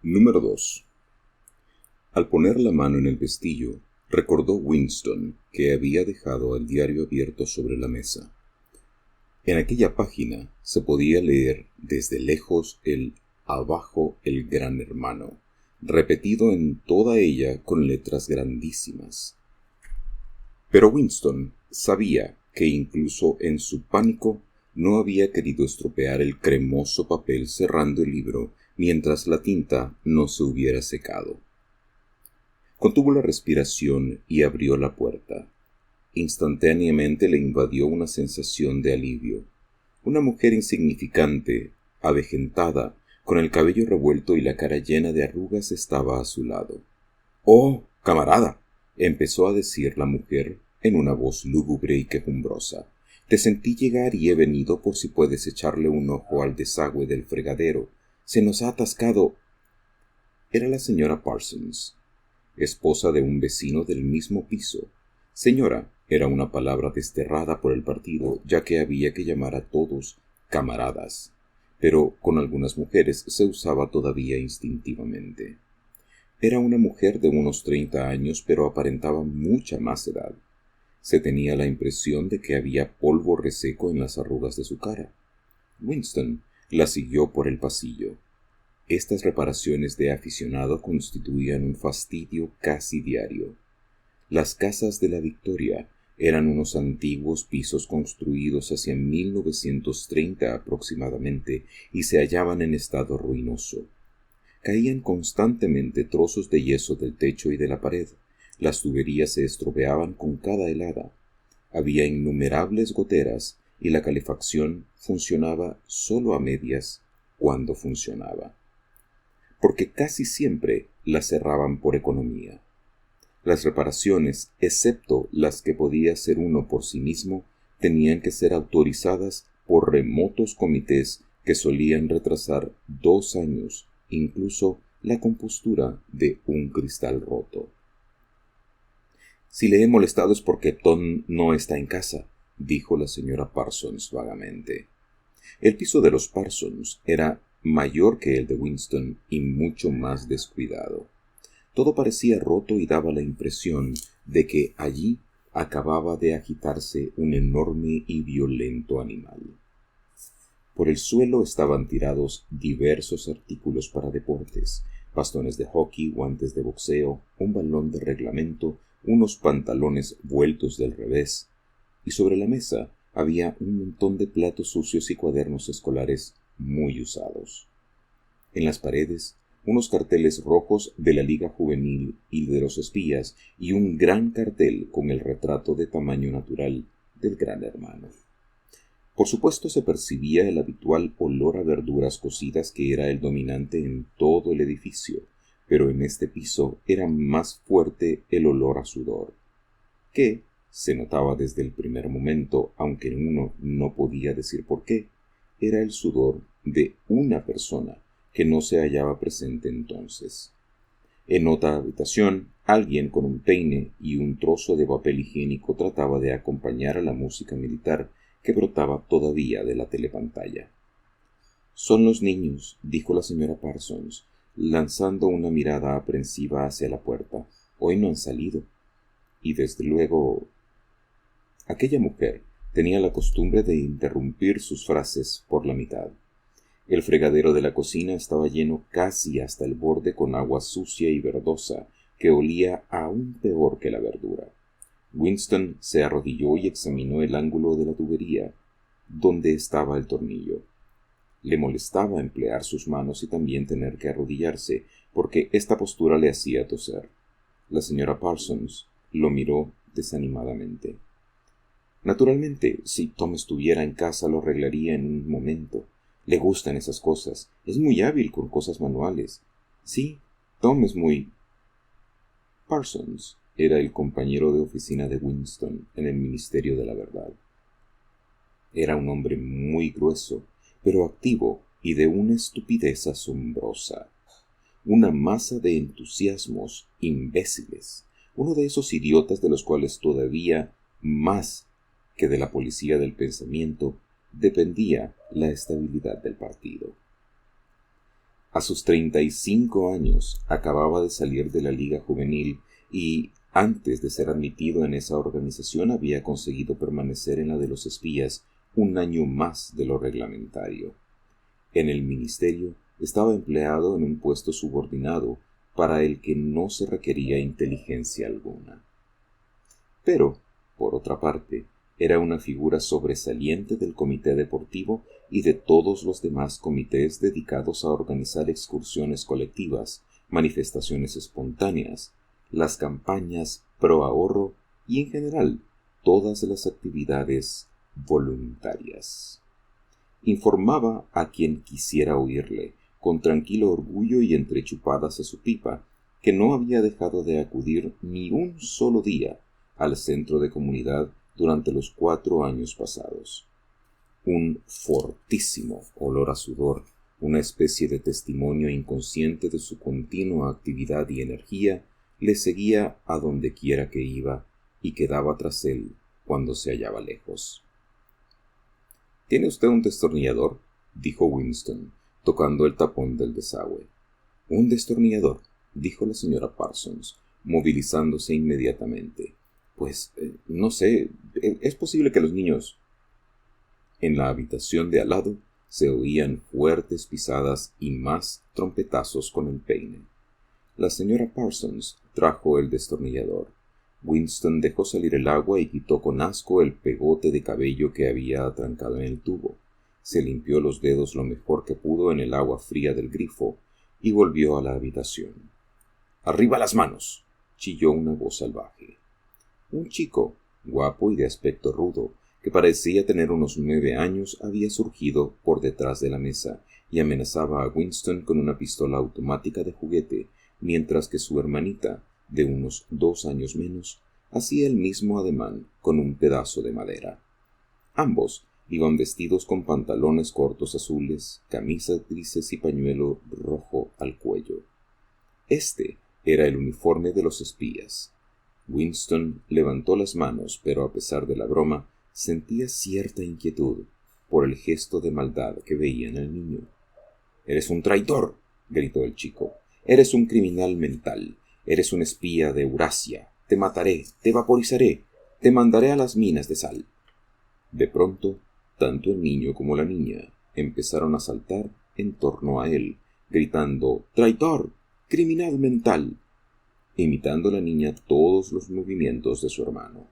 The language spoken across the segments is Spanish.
Número 2. Al poner la mano en el pestillo, recordó Winston que había dejado el diario abierto sobre la mesa. En aquella página se podía leer desde lejos el "Abajo el Gran Hermano", repetido en toda ella con letras grandísimas. Pero Winston sabía que incluso en su pánico no había querido estropear el cremoso papel cerrando el libro mientras la tinta no se hubiera secado. Contuvo la respiración y abrió la puerta. Instantáneamente le invadió una sensación de alivio. Una mujer insignificante, avejentada, con el cabello revuelto y la cara llena de arrugas, estaba a su lado. «¡Oh, camarada!», empezó a decir la mujer en una voz lúgubre y quejumbrosa. «Te sentí llegar y he venido por si puedes echarle un ojo al desagüe del fregadero. Se nos ha atascado». Era la señora Parsons, esposa de un vecino del mismo piso. Señora era una palabra desterrada por el partido, ya que había que llamar a todos camaradas, pero con algunas mujeres se usaba todavía instintivamente. Era una mujer de unos 30 años, pero aparentaba mucha más edad. Se tenía la impresión de que había polvo reseco en las arrugas de su cara. Winston la siguió por el pasillo. Estas reparaciones de aficionado constituían un fastidio casi diario. Las casas de la Victoria eran unos antiguos pisos construidos hacia 1930 aproximadamente y se hallaban en estado ruinoso. Caían constantemente trozos de yeso del techo y de la pared. Las tuberías se estropeaban con cada helada. Había innumerables goteras y la calefacción funcionaba solo a medias cuando funcionaba, porque casi siempre la cerraban por economía. Las reparaciones, excepto las que podía hacer uno por sí mismo, tenían que ser autorizadas por remotos comités que solían retrasar 2 años, incluso la compostura de un cristal roto. «Si le he molestado es porque Tom no está en casa», dijo la señora Parsons vagamente. El piso de los Parsons era mayor que el de Winston y mucho más descuidado. Todo parecía roto y daba la impresión de que allí acababa de agitarse un enorme y violento animal. Por el suelo estaban tirados diversos artículos para deportes: bastones de hockey, guantes de boxeo, un balón de reglamento, unos pantalones vueltos del revés, y sobre la mesa había un montón de platos sucios y cuadernos escolares muy usados. En las paredes, unos carteles rojos de la Liga Juvenil y de los Espías y un gran cartel con el retrato de tamaño natural del Gran Hermano. Por supuesto se percibía el habitual olor a verduras cocidas que era el dominante en todo el edificio, pero en este piso era más fuerte el olor a sudor, que se notaba desde el primer momento, aunque uno no podía decir por qué. Era el sudor de una persona que no se hallaba presente entonces. En otra habitación, alguien con un peine y un trozo de papel higiénico trataba de acompañar a la música militar que brotaba todavía de la telepantalla. «Son los niños», dijo la señora Parsons, lanzando una mirada aprensiva hacia la puerta. «Hoy no han salido. Y desde luego...». Aquella mujer tenía la costumbre de interrumpir sus frases por la mitad. El fregadero de la cocina estaba lleno casi hasta el borde con agua sucia y verdosa que olía aún peor que la verdura. Winston se arrodilló y examinó el ángulo de la tubería, donde estaba el tornillo. Le molestaba emplear sus manos y también tener que arrodillarse, porque esta postura le hacía toser. La señora Parsons lo miró desanimadamente. «Naturalmente, si Tom estuviera en casa lo arreglaría en un momento. Le gustan esas cosas. Es muy hábil con cosas manuales. Sí, Tom es muy...». Parsons era el compañero de oficina de Winston en el Ministerio de la Verdad. Era un hombre muy grueso, pero activo y de una estupidez asombrosa. Una masa de entusiasmos imbéciles. Uno de esos idiotas de los cuales todavía más que de la policía del pensamiento dependía la estabilidad del partido. A sus 35 años acababa de salir de la Liga Juvenil y, antes de ser admitido en esa organización, había conseguido permanecer en la de los espías un año más de lo reglamentario. En el ministerio estaba empleado en un puesto subordinado para el que no se requería inteligencia alguna. Pero, por otra parte, era una figura sobresaliente del comité deportivo y de todos los demás comités dedicados a organizar excursiones colectivas, manifestaciones espontáneas, las campañas pro ahorro y, en general, todas las actividades voluntarias. Informaba a quien quisiera oírle, con tranquilo orgullo y entre chupadas a su pipa, que no había dejado de acudir ni un solo día al centro de comunidad durante los 4 años pasados. Un fortísimo olor a sudor, una especie de testimonio inconsciente de su continua actividad y energía, le seguía a donde quiera que iba y quedaba tras él cuando se hallaba lejos. —¿Tiene usted un destornillador? —dijo Winston, tocando el tapón del desagüe. —¿Un destornillador? —dijo la señora Parsons, movilizándose inmediatamente. Pues, no sé, es posible que los niños... En la habitación de al lado se oían fuertes pisadas y más trompetazos con el peine. La señora Parsons trajo el destornillador. Winston dejó salir el agua y quitó con asco el pegote de cabello que había atrancado en el tubo. Se limpió los dedos lo mejor que pudo en el agua fría del grifo y volvió a la habitación. —¡Arriba las manos! —chilló una voz salvaje. Un chico, guapo y de aspecto rudo, que parecía tener unos 9 años, había surgido por detrás de la mesa y amenazaba a Winston con una pistola automática de juguete, mientras que su hermanita, de unos 2 años menos, hacía el mismo ademán con un pedazo de madera. Ambos iban vestidos con pantalones cortos azules, camisas grises y pañuelo rojo al cuello. Este era el uniforme de los espías. Winston levantó las manos, pero a pesar de la broma, sentía cierta inquietud por el gesto de maldad que veía en el niño. —¡Eres un traidor! —gritó el chico. —¡Eres un criminal mental! ¡Eres un espía de Eurasia! ¡Te mataré! ¡Te vaporizaré! ¡Te mandaré a las minas de sal! De pronto, tanto el niño como la niña empezaron a saltar en torno a él, gritando «¡Traidor! ¡Criminal mental!», imitando la niña todos los movimientos de su hermano.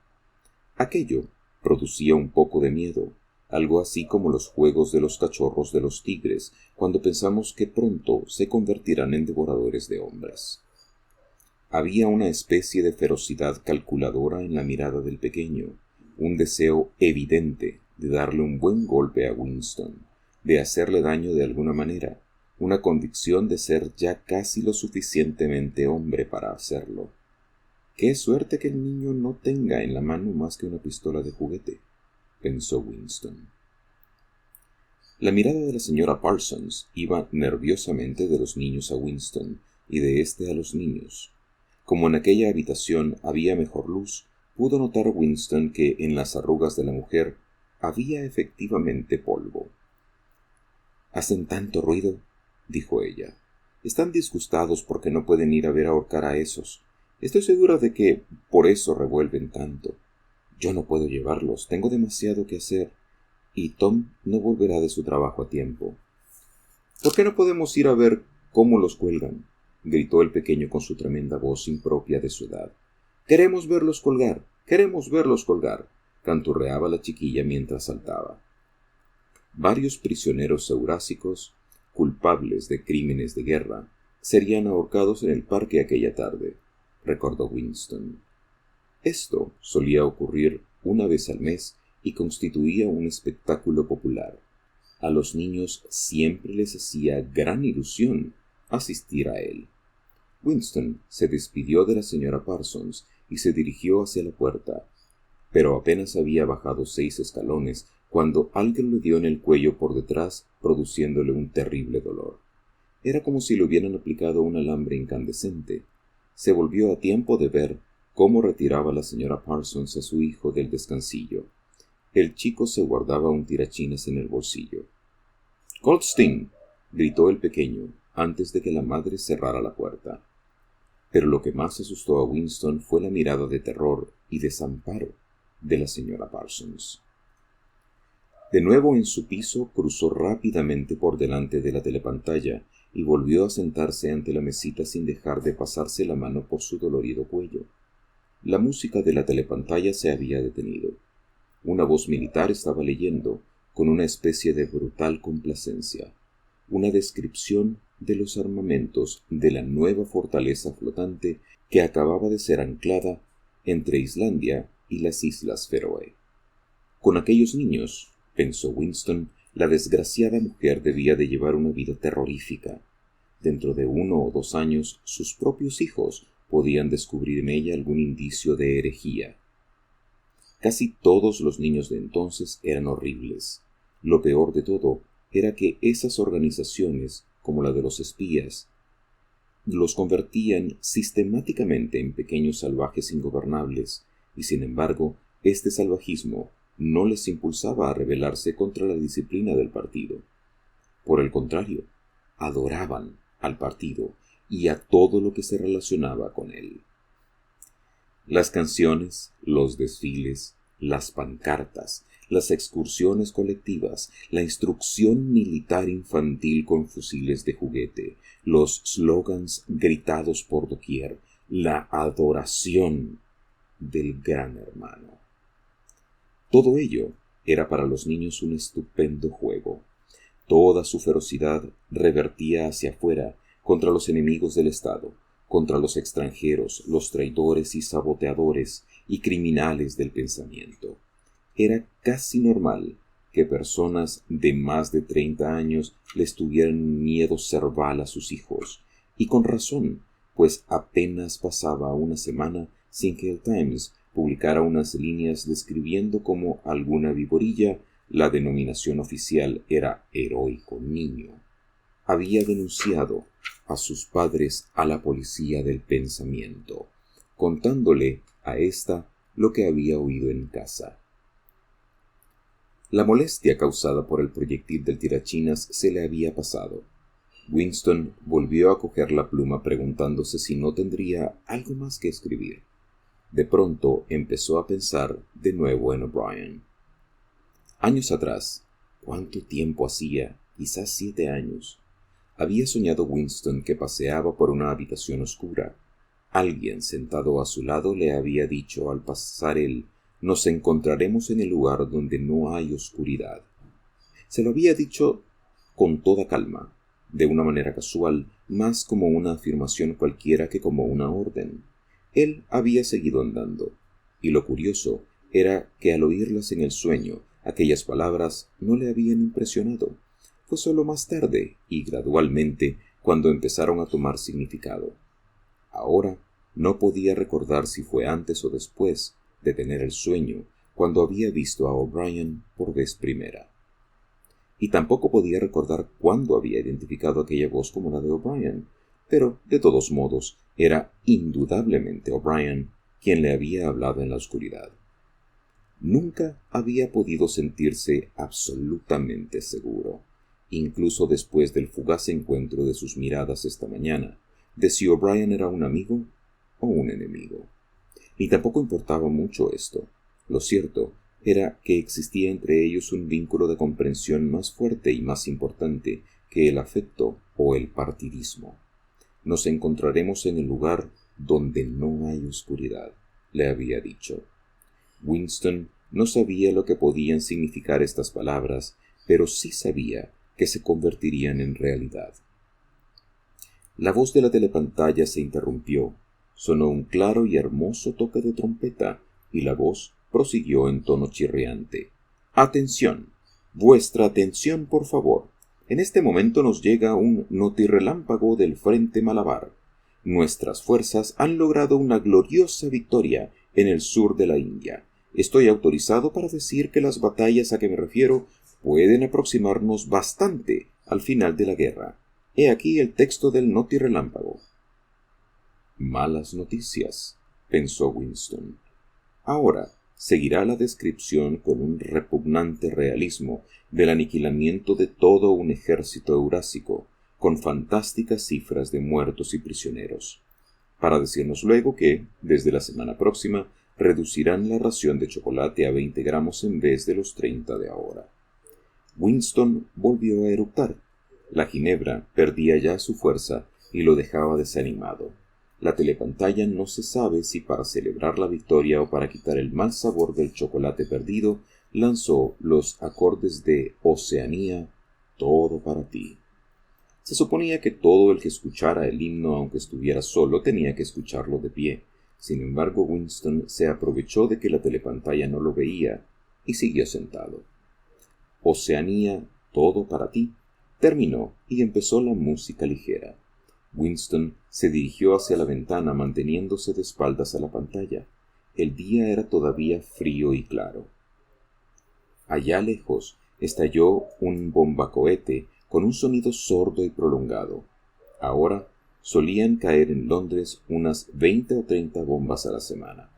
Aquello producía un poco de miedo, algo así como los juegos de los cachorros de los tigres, cuando pensamos que pronto se convertirán en devoradores de hombres. Había una especie de ferocidad calculadora en la mirada del pequeño, un deseo evidente de darle un buen golpe a Winston, de hacerle daño de alguna manera, una convicción de ser ya casi lo suficientemente hombre para hacerlo. «Qué suerte que el niño no tenga en la mano más que una pistola de juguete», pensó Winston. La mirada de la señora Parsons iba nerviosamente de los niños a Winston y de éste a los niños. Como en aquella habitación había mejor luz, pudo notar Winston que en las arrugas de la mujer había efectivamente polvo. «Hacen tanto ruido», dijo ella. «Están disgustados porque no pueden ir a ver ahorcar a esos. Estoy segura de que por eso revuelven tanto. Yo no puedo llevarlos, tengo demasiado que hacer, y Tom no volverá de su trabajo a tiempo». «¿Por qué no podemos ir a ver cómo los cuelgan?», gritó el pequeño con su tremenda voz impropia de su edad. «¡Queremos verlos colgar! ¡Queremos verlos colgar!», canturreaba la chiquilla mientras saltaba. Varios prisioneros eurásicos, culpables de crímenes de guerra, serían ahorcados en el parque aquella tarde, recordó Winston. Esto solía ocurrir una vez al mes y constituía un espectáculo popular. A los niños siempre les hacía gran ilusión asistir a él. Winston se despidió de la señora Parsons y se dirigió hacia la puerta, pero apenas había bajado 6 escalones cuando alguien le dio en el cuello por detrás, produciéndole un terrible dolor. Era como si le hubieran aplicado un alambre incandescente. Se volvió a tiempo de ver cómo retiraba la señora Parsons a su hijo del descansillo. El chico se guardaba un tirachinas en el bolsillo. «¡Goldstein!», gritó el pequeño, antes de que la madre cerrara la puerta. Pero lo que más asustó a Winston fue la mirada de terror y desamparo de la señora Parsons. De nuevo en su piso, cruzó rápidamente por delante de la telepantalla y volvió a sentarse ante la mesita sin dejar de pasarse la mano por su dolorido cuello. La música de la telepantalla se había detenido. Una voz militar estaba leyendo, con una especie de brutal complacencia, una descripción de los armamentos de la nueva fortaleza flotante que acababa de ser anclada entre Islandia y las Islas Feroe. Con aquellos niños, pensó Winston, la desgraciada mujer debía de llevar una vida terrorífica. Dentro de 1 o 2 años, sus propios hijos podían descubrir en ella algún indicio de herejía. Casi todos los niños de entonces eran horribles. Lo peor de todo era que esas organizaciones, como la de los espías, los convertían sistemáticamente en pequeños salvajes ingobernables, y sin embargo, este salvajismo no les impulsaba a rebelarse contra la disciplina del partido. Por el contrario, adoraban al partido y a todo lo que se relacionaba con él. Las canciones, los desfiles, las pancartas, las excursiones colectivas, la instrucción militar infantil con fusiles de juguete, los slogans gritados por doquier, la adoración del Gran Hermano. Todo ello era para los niños un estupendo juego. Toda su ferocidad revertía hacia afuera contra los enemigos del Estado, contra los extranjeros, los traidores y saboteadores y criminales del pensamiento. Era casi normal que personas de más de 30 años les tuvieran un miedo cerval a sus hijos, y con razón, pues apenas pasaba una semana sin que el Times publicara unas líneas describiendo cómo alguna viborilla, la denominación oficial era heroico niño, había denunciado a sus padres a la policía del pensamiento, contándole a ésta lo que había oído en casa. La molestia causada por el proyectil del tirachinas se le había pasado. Winston volvió a coger la pluma preguntándose si no tendría algo más que escribir. De pronto empezó a pensar de nuevo en O'Brien. Años atrás, ¿cuánto tiempo hacía? Quizás 7 años. Había soñado Winston que paseaba por una habitación oscura. Alguien sentado a su lado le había dicho al pasar él: «Nos encontraremos en el lugar donde no hay oscuridad». Se lo había dicho con toda calma, de una manera casual, más como una afirmación cualquiera que como una orden. Él había seguido andando, y lo curioso era que al oírlas en el sueño, aquellas palabras no le habían impresionado. Fue solo más tarde, y gradualmente, cuando empezaron a tomar significado. Ahora no podía recordar si fue antes o después de tener el sueño, cuando había visto a O'Brien por vez primera. Y tampoco podía recordar cuándo había identificado aquella voz como la de O'Brien, pero, de todos modos, era indudablemente O'Brien quien le había hablado en la oscuridad. Nunca había podido sentirse absolutamente seguro, incluso después del fugaz encuentro de sus miradas esta mañana, de si O'Brien era un amigo o un enemigo. Ni tampoco importaba mucho esto. Lo cierto era que existía entre ellos un vínculo de comprensión más fuerte y más importante que el afecto o el partidismo. «Nos encontraremos en el lugar donde no hay oscuridad», le había dicho. Winston no sabía lo que podían significar estas palabras, pero sí sabía que se convertirían en realidad. La voz de la telepantalla se interrumpió. Sonó un claro y hermoso toque de trompeta, y la voz prosiguió en tono chirriante. «Atención. Vuestra atención, por favor. En este momento nos llega un notirrelámpago del frente Malabar. Nuestras fuerzas han logrado una gloriosa victoria en el sur de la India. Estoy autorizado para decir que las batallas a que me refiero pueden aproximarnos bastante al final de la guerra. He aquí el texto del notirrelámpago». «Malas noticias», pensó Winston. Ahora seguirá la descripción con un repugnante realismo del aniquilamiento de todo un ejército eurásico, con fantásticas cifras de muertos y prisioneros, para decirnos luego que, desde la semana próxima, reducirán la ración de chocolate a 20 gramos en vez de los 30 de ahora. Winston volvió a eructar. La ginebra perdía ya su fuerza y lo dejaba desanimado. La telepantalla no se sabe si para celebrar la victoria o para quitar el mal sabor del chocolate perdido, lanzó los acordes de Oceanía, todo para ti. Se suponía que todo el que escuchara el himno, aunque estuviera solo, tenía que escucharlo de pie. Sin embargo, Winston se aprovechó de que la telepantalla no lo veía y siguió sentado. Oceanía, todo para ti, terminó y empezó la música ligera. Winston se dirigió hacia la ventana manteniéndose de espaldas a la pantalla. El día era todavía frío y claro. Allá lejos estalló un bombacohete con un sonido sordo y prolongado. Ahora solían caer en Londres unas 20 o 30 bombas a la semana.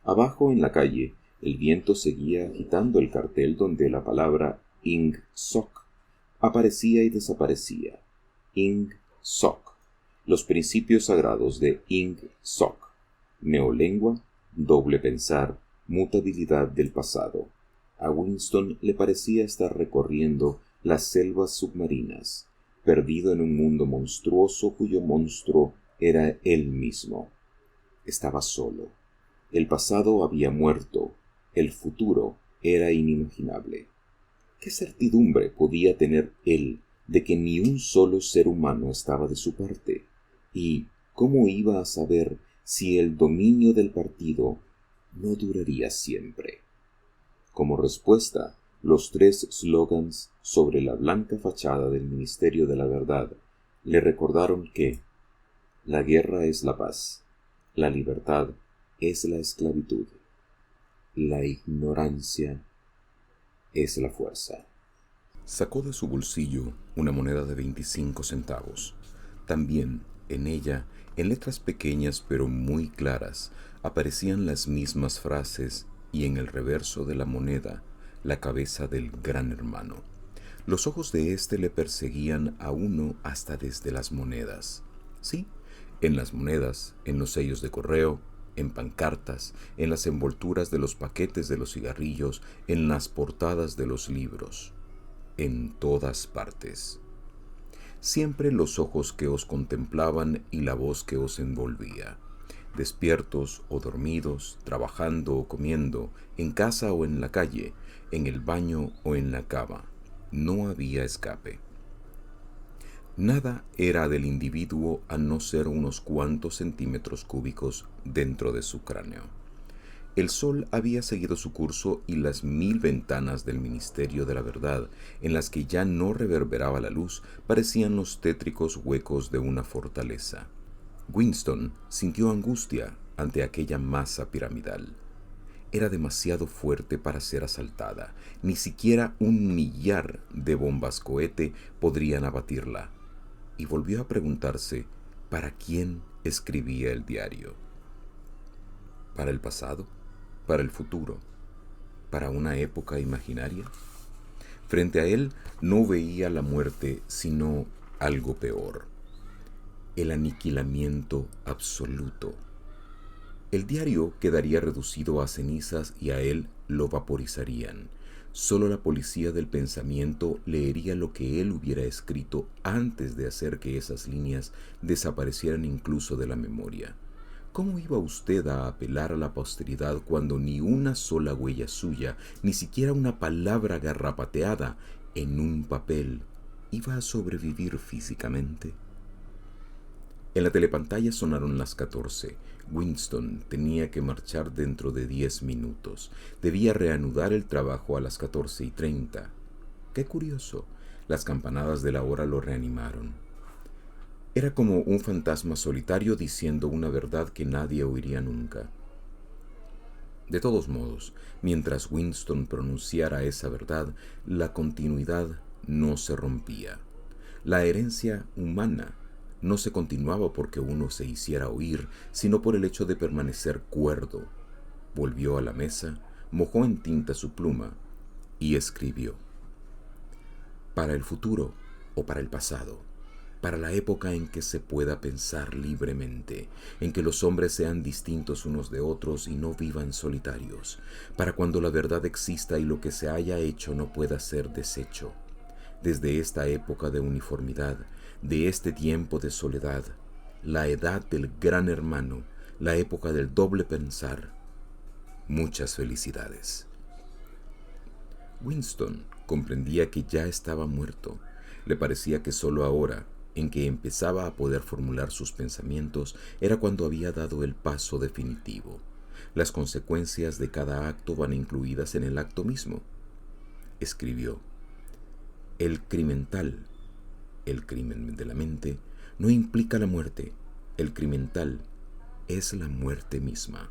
Abajo en la calle, el viento seguía agitando el cartel donde la palabra Ingsoc aparecía y desaparecía. Ingsoc, los principios sagrados de Ingsoc, neolengua, doble pensar, mutabilidad del pasado. A Winston le parecía estar recorriendo las selvas submarinas, perdido en un mundo monstruoso cuyo monstruo era él mismo. Estaba solo. El pasado había muerto, el futuro era inimaginable. ¿Qué certidumbre podía tener él de que ni un solo ser humano estaba de su parte? ¿Y cómo iba a saber si el dominio del partido no duraría siempre? Como respuesta, los 3 slogans sobre la blanca fachada del Ministerio de la Verdad le recordaron que la guerra es la paz, la libertad es la esclavitud, la ignorancia es la fuerza. Sacó de su bolsillo una moneda de 25 centavos. También en ella, en letras pequeñas pero muy claras, aparecían las mismas frases y en el reverso de la moneda la cabeza del Gran Hermano. Los ojos de éste le perseguían a uno hasta desde las monedas. Sí, en las monedas, en los sellos de correo, en pancartas, en las envolturas de los paquetes de los cigarrillos, en las portadas de los libros, en todas partes. Siempre los ojos que os contemplaban y la voz que os envolvía. Despiertos o dormidos, trabajando o comiendo, en casa o en la calle, en el baño o en la cama. No había escape. Nada era del individuo a no ser unos cuantos centímetros cúbicos dentro de su cráneo. El sol había seguido su curso y las 1000 ventanas del Ministerio de la Verdad, en las que ya no reverberaba la luz, parecían los tétricos huecos de una fortaleza. Winston sintió angustia ante aquella masa piramidal. Era demasiado fuerte para ser asaltada. Ni siquiera 1.000.000 de bombas cohete podrían abatirla. Y volvió a preguntarse ¿para quién escribía el diario? ¿Para el pasado? ¿Para el futuro? ¿Para una época imaginaria? Frente a él no veía la muerte, sino algo peor: el aniquilamiento absoluto. El diario quedaría reducido a cenizas y a él lo vaporizarían. Solo la policía del pensamiento leería lo que él hubiera escrito antes de hacer que esas líneas desaparecieran incluso de la memoria. ¿Cómo iba usted a apelar a la posteridad cuando ni una sola huella suya, ni siquiera una palabra garrapateada en un papel, iba a sobrevivir físicamente? En la telepantalla sonaron las 14. Winston tenía que marchar dentro de 10 minutos. Debía reanudar el trabajo a las 14:30. Qué curioso, las campanadas de la hora lo reanimaron. Era como un fantasma solitario diciendo una verdad que nadie oiría nunca. De todos modos, mientras Winston pronunciara esa verdad, la continuidad no se rompía. La herencia humana no se continuaba porque uno se hiciera oír, sino por el hecho de permanecer cuerdo. Volvió a la mesa, mojó en tinta su pluma y escribió: para el futuro o para el pasado, para la época en que se pueda pensar libremente, en que los hombres sean distintos unos de otros y no vivan solitarios, para cuando la verdad exista y lo que se haya hecho no pueda ser deshecho. Desde esta época de uniformidad, de este tiempo de soledad, la edad del gran hermano, la época del doble pensar. Muchas felicidades. Winston comprendía que ya estaba muerto. Le parecía que sólo ahora, en que empezaba a poder formular sus pensamientos, era cuando había dado el paso definitivo. Las consecuencias de cada acto van incluidas en el acto mismo. Escribió: el crimental, el crimen de la mente, no implica la muerte. El crimental es la muerte misma.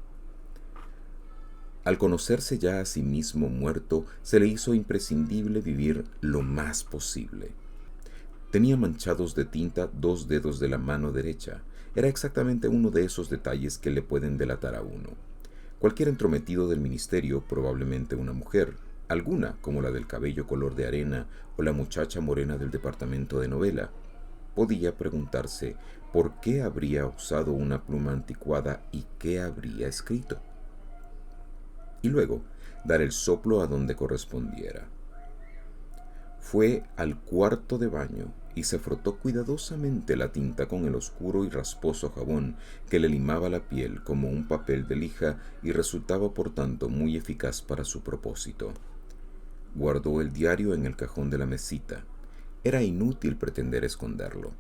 Al conocerse ya a sí mismo muerto, se le hizo imprescindible vivir lo más posible. Tenía manchados de tinta 2 dedos de la mano derecha. Era exactamente uno de esos detalles que le pueden delatar a uno. Cualquier entrometido del ministerio, probablemente una mujer, alguna como la del cabello color de arena o la muchacha morena del departamento de novela, podía preguntarse por qué habría usado una pluma anticuada y qué habría escrito. Y luego dar el soplo a donde correspondiera. Fue al cuarto de baño y se frotó cuidadosamente la tinta con el oscuro y rasposo jabón que le limaba la piel como un papel de lija y resultaba por tanto muy eficaz para su propósito. Guardó el diario en el cajón de la mesita. Era inútil pretender esconderlo,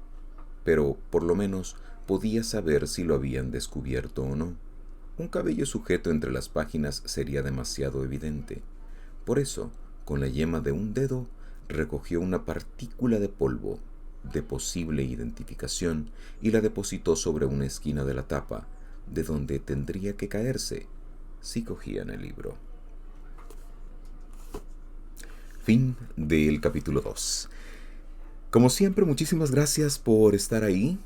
pero por lo menos podía saber si lo habían descubierto o no. Un cabello sujeto entre las páginas sería demasiado evidente. Por eso, con la yema de un dedo, recogió una partícula de polvo de posible identificación y la depositó sobre una esquina de la tapa, de donde tendría que caerse si cogían el libro. Fin del capítulo 2. Como siempre, muchísimas gracias por estar ahí.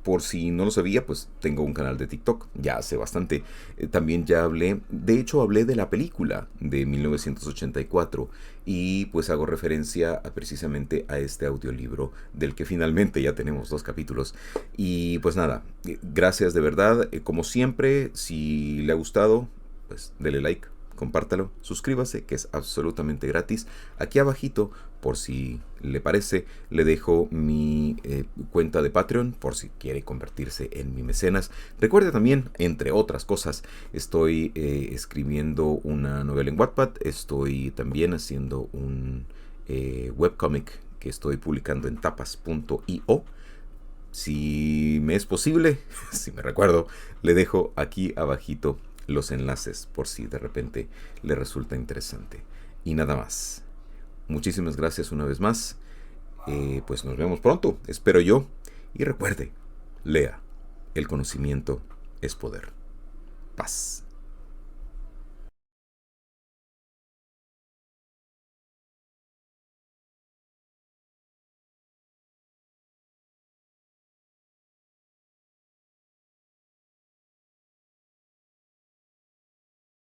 Por si no lo sabía, pues tengo un canal de TikTok, ya hace bastante. También ya hablé, de hecho hablé de la película de 1984 y pues hago referencia precisamente a este audiolibro del que finalmente ya tenemos 2 capítulos. Y pues nada, gracias de verdad. Como siempre, si le ha gustado, pues dele like, compártalo, suscríbase, que es absolutamente gratis. Aquí abajito, por si le parece, le dejo mi cuenta de Patreon, por si quiere convertirse en mi mecenas. Recuerde también, entre otras cosas, estoy escribiendo una novela en Wattpad, estoy también haciendo un webcomic que estoy publicando en tapas.io. Si me es posible, si me recuerdo, le dejo aquí abajito los enlaces por si de repente le resulta interesante. Y nada más. Muchísimas gracias una vez más. Pues nos vemos pronto, espero yo. Y recuerde, lea, el conocimiento es poder. Paz.